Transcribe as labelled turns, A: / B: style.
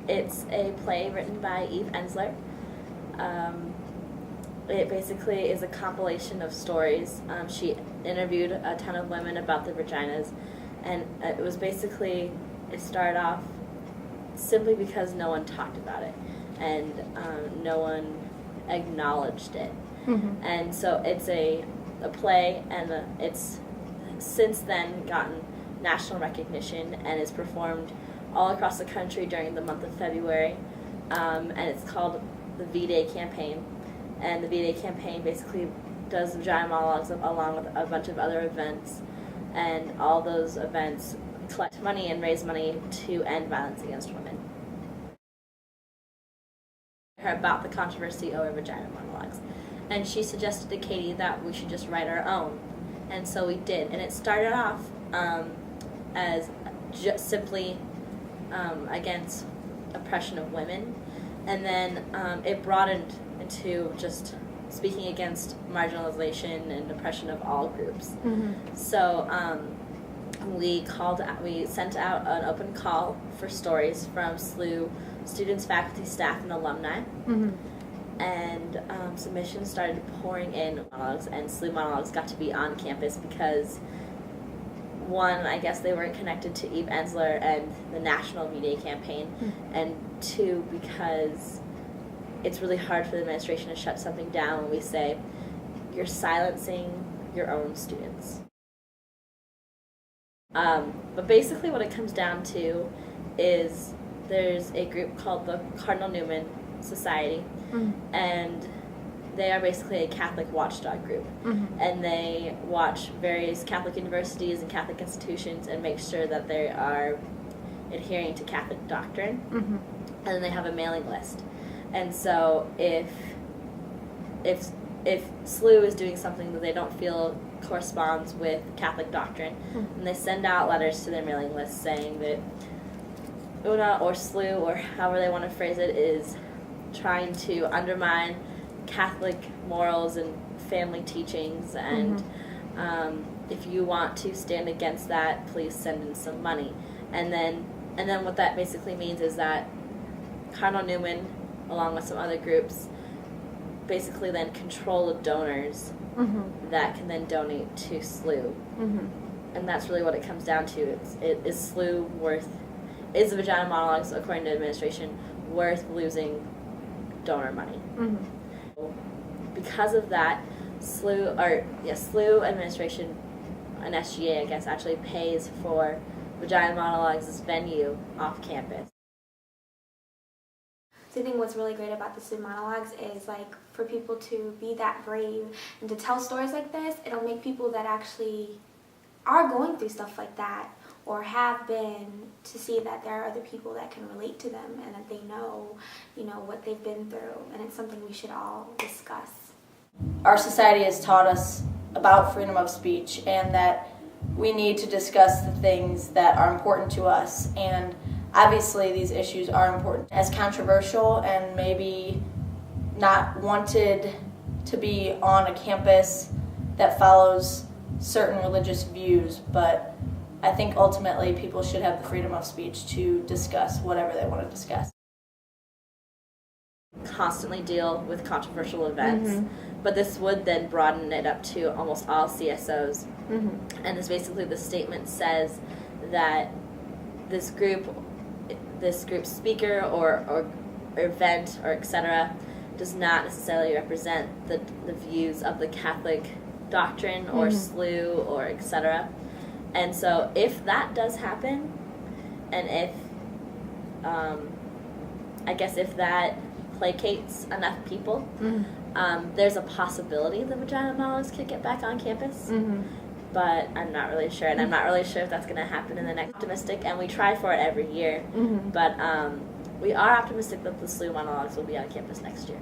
A: It's a play written by Eve Ensler. It basically is a compilation of stories. She interviewed a ton of women about their vaginas, and it started off simply because no one talked about it, and no one acknowledged it.
B: Mm-hmm.
A: And so it's a play, and it's since then gotten national recognition and is performed all across the country during the month of February, and it's called the V-Day campaign. And the V-Day campaign basically does Vagina Monologues along with a bunch of other events, and all those events collect money and raise money to end violence against women. Her about the controversy over Vagina Monologues, and she suggested to Katie that we should just write our own, and so we did. And it started off as just simply against oppression of women, and then it broadened into just speaking against marginalization and oppression of all groups.
B: Mm-hmm.
A: So we sent out an open call for stories from SLU students, faculty, staff, and alumni.
B: Mm-hmm.
A: And submissions started pouring in monologues, and SLU monologues got to be on campus because, one, I guess they weren't connected to Eve Ensler and the National V-Day campaign, and two, because it's really hard for the administration to shut something down when we say, you're silencing your own students. But basically what it comes down to is there's a group called the Cardinal Newman Society, and they are basically a Catholic watchdog group, and they watch various Catholic universities and Catholic institutions and make sure that they are adhering to Catholic doctrine, and then they have a mailing list. And so if SLU is doing something that they don't feel corresponds with Catholic doctrine, and they send out letters to their mailing list saying that UNA or SLU, or however they want to phrase it, is trying to undermine Catholic morals and family teachings, and if you want to stand against that, please send in some money. And then what that basically means is that Cardinal Newman, along with some other groups, basically then control the donors that can then donate to SLU. And that's really what it comes down to. Is the Vagina Monologues, according to administration, worth losing donor money? Because of that, SLU administration, and SGA, I guess, actually pays for Vagina Monologues' venue off campus.
C: So I think what's really great about the SLU monologues is, like, for people to be that brave and to tell stories like this, it'll make people that actually are going through stuff like that or have been, to see that there are other people that can relate to them and that they know, what they've been through, and it's something we should all discuss.
D: Our society has taught us about freedom of speech and that we need to discuss the things that are important to us, and obviously these issues are important. As controversial and maybe not wanted to be on a campus that follows certain religious views, but I think ultimately people should have the freedom of speech to discuss whatever they want to discuss.
A: Constantly deal with controversial events, but this would then broaden it up to almost all CSOs. And this basically, the statement says that this group's speaker or event or etc. does not necessarily represent the views of the Catholic doctrine or SLU or etc. And so if that does happen, and if that placates enough people, there's a possibility the Vagina Monologues could get back on campus. But I'm not really sure, and I'm not really sure if that's going to happen in the next. Optimistic, and we try for it every year, but we are optimistic that the SLU monologues will be on campus next year.